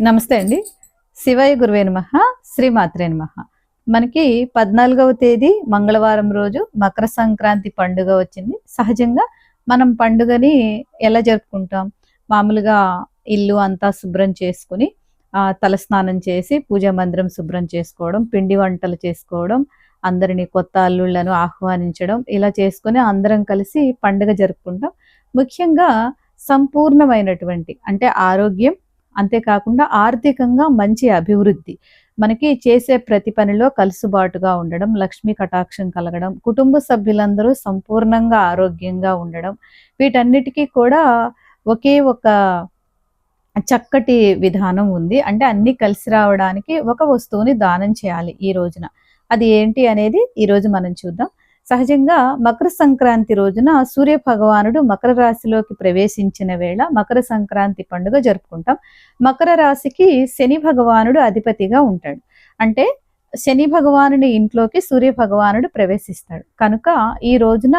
నమస్తే అండి. శివాయ గురువే నమః. శ్రీమాత్రే నమః. మనకి 14వ తేదీ మంగళవారం రోజు మకర సంక్రాంతి పండుగ వచ్చింది. సహజంగా మనం పండుగని ఎలా జరుపుకుంటాం? మామూలుగా ఇల్లు అంతా శుభ్రం చేసుకొని తలస్నానం చేసి పూజా మందిరం శుభ్రం చేసుకోవడం, పిండి వంటలు చేసుకోవడం, అందరిని కొత్త అల్లుళ్ళను ఆహ్వానించడం, ఇలా చేసుకొని అందరం కలిసి పండుగ జరుపుకుంటాం. ముఖ్యంగా సంపూర్ణమైనటువంటి అంటే ఆరోగ్యం, అంతేకాకుండా ఆర్థికంగా మంచి అభివృద్ధి, మనకి చేసే ప్రతి పనిలో కలుసుబాటుగా ఉండడం, లక్ష్మీ కటాక్షం కలగడం, కుటుంబ సభ్యులందరూ సంపూర్ణంగా ఆరోగ్యంగా ఉండడం, వీటన్నిటికీ కూడా ఒకే ఒక చక్కటి విధానం ఉంది. అంటే అన్నీ కలిసి రావడానికి ఒక వస్తువుని దానం చేయాలి ఈ రోజున. అది ఏంటి అనేది ఈరోజు మనం చూద్దాం. సహజంగా మకర సంక్రాంతి రోజున సూర్య భగవానుడు మకర రాశిలోకి ప్రవేశించిన వేళ మకర సంక్రాంతి పండుగ జరుపుకుంటాం. మకర రాశికి శని భగవానుడు అధిపతిగా ఉంటాడు. అంటే శని భగవానుని ఇంట్లోకి సూర్య భగవానుడు ప్రవేశిస్తాడు. కనుక ఈ రోజున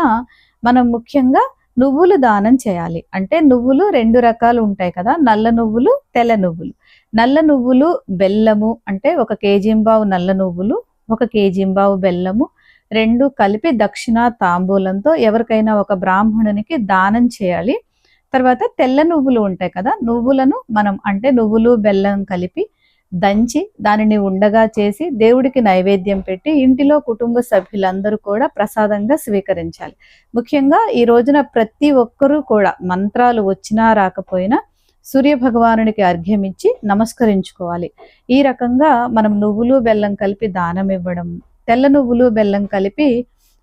మనం ముఖ్యంగా నువ్వులు దానం చేయాలి. అంటే నువ్వులు 2 రకాలు ఉంటాయి కదా, నల్ల నువ్వులు, తెల్ల నువ్వులు. నల్ల నువ్వులు బెల్లము, అంటే 1 కేజీంబావు నల్ల నువ్వులు, 1 కేజీంబావు బెల్లము, 2 కలిపి దక్షిణ తాంబూలంతో ఎవరికైనా ఒక బ్రాహ్మణునికి దానం చేయాలి. తర్వాత తెల్ల నువ్వులు ఉంటాయి కదా, నువ్వులను మనం అంటే నువ్వులు బెల్లం కలిపి దంచి దానిని ఉండగా చేసి దేవుడికి నైవేద్యం పెట్టి ఇంటిలో కుటుంబ సభ్యులందరూ కూడా ప్రసాదంగా స్వీకరించాలి. ముఖ్యంగా ఈ రోజున ప్రతి ఒక్కరూ కూడా మంత్రాలు వచ్చినా రాకపోయినా సూర్య భగవానునికి అర్ఘ్యం ఇచ్చి నమస్కరించుకోవాలి. ఈ రకంగా మనం నువ్వులు బెల్లం కలిపి దానం ఇవ్వడం, తెల్ల నువ్వులు బెల్లం కలిపి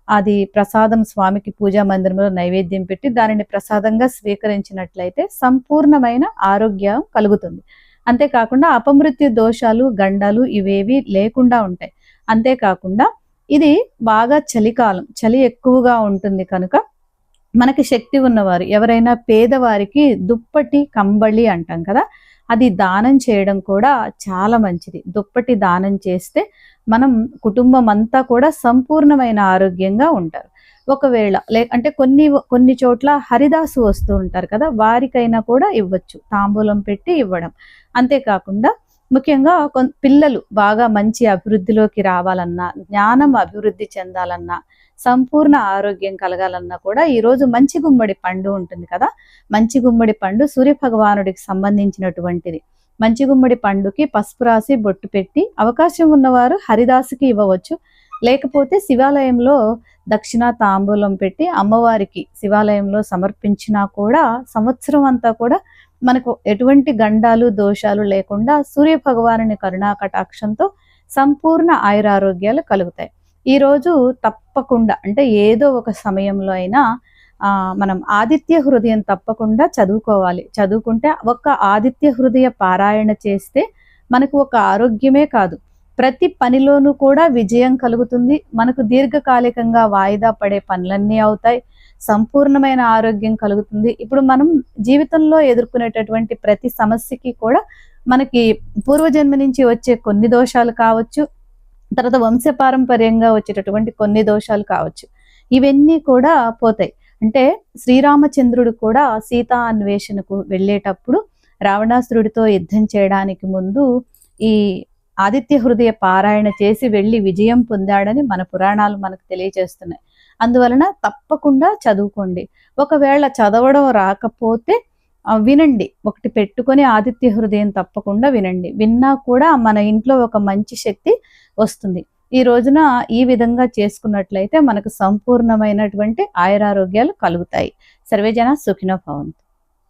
అది ప్రసాదం స్వామికి పూజా మందిరంలో నైవేద్యం పెట్టి దానిని ప్రసాదంగా స్వీకరించినట్లయితే సంపూర్ణమైన ఆరోగ్యం కలుగుతుంది. అంతేకాకుండా అపమృత్యు దోషాలు, గండాలు ఇవేవి లేకుండా ఉంటాయి. అంతేకాకుండా ఇది బాగా చలికాలం, చలి ఎక్కువగా ఉంటుంది కనుక మనకి శక్తి ఉన్నవారు ఎవరైనా పేదవారికి దుప్పటి కంబళి అంటాం కదా, అది దానం చేయడం కూడా చాలా మంచిది. దుప్పటి దానం చేస్తే మనం కుటుంబం అంతా కూడా సంపూర్ణమైన ఆరోగ్యంగా ఉంటారు. ఒకవేళ అంటే కొన్ని చోట్ల హరిదాసు వస్తూ ఉంటారు కదా, వారికైనా కూడా ఇవ్వచ్చు, తాంబూలం పెట్టి ఇవ్వడం. అంతేకాకుండా ముఖ్యంగా పిల్లలు బాగా మంచి అభివృద్ధిలోకి రావాలన్నా, జ్ఞానం అభివృద్ధి చెందాలన్నా, సంపూర్ణ ఆరోగ్యం కలగాలన్నా కూడా ఈరోజు మంచి గుమ్మడి పండు ఉంటుంది కదా, మంచి గుమ్మడి పండు సూర్య భగవానుడికి సంబంధించినటువంటిది. మంచి గుమ్మడి పండుకి పసుపు రాసి బొట్టు పెట్టి అవకాశం ఉన్నవారు హరిదాసుకి ఇవ్వవచ్చు. లేకపోతే శివాలయంలో దక్షిణ తాంబూలం పెట్టి అమ్మవారికి శివాలయంలో సమర్పించినా కూడా సంవత్సరం అంతా కూడా మనకు ఎటువంటి గండాలు దోషాలు లేకుండా సూర్య భగవానుని కరుణా కటాక్షంతో సంపూర్ణ ఆయురారోగ్యాలు కలుగుతాయి. ఈరోజు తప్పకుండా అంటే ఏదో ఒక సమయంలో అయినా మనం ఆదిత్య హృదయం తప్పకుండా చదువుకోవాలి. చదువుకుంటే ఒక ఆదిత్య హృదయ పారాయణ చేస్తే మనకు ఒక ఆరోగ్యమే కాదు, ప్రతి పనిలోనూ కూడా విజయం కలుగుతుంది. మనకు దీర్ఘకాలికంగా వాయిదా పడే పనులన్నీ అవుతాయి. సంపూర్ణమైన ఆరోగ్యం కలుగుతుంది. ఇప్పుడు మనం జీవితంలో ఎదుర్కొనేటటువంటి ప్రతి సమస్యకి కూడా మనకి పూర్వజన్మ నుంచి వచ్చే కొన్ని దోషాలు కావచ్చు, తర్వాత వంశపారంపర్యంగా వచ్చేటటువంటి కొన్ని దోషాలు కావచ్చు, ఇవన్నీ కూడా పోతాయి. అంటే శ్రీరామచంద్రుడు కూడా సీతా అన్వేషణకు వెళ్ళేటప్పుడు రావణాసురుడితో యుద్ధం చేయడానికి ముందు ఈ ఆదిత్య హృదయ పారాయణ చేసి వెళ్ళి విజయం పొందాడని మన పురాణాలు మనకు తెలియజేస్తున్నాయి. అందువలన తప్పకుండా చదువుకోండి. ఒకవేళ చదవడం రాకపోతే వినండి, ఒకటి పెట్టుకొని ఆదిత్య హృదయం తప్పకుండా వినండి. విన్నా కూడా మన ఇంట్లో ఒక మంచి శక్తి వస్తుంది. ఈ రోజున ఈ విధంగా చేసుకున్నట్లయితే మనకు సంపూర్ణమైనటువంటి ఆయురారోగ్యాలు కలుగుతాయి. సర్వేజన సుఖినో భవంతు.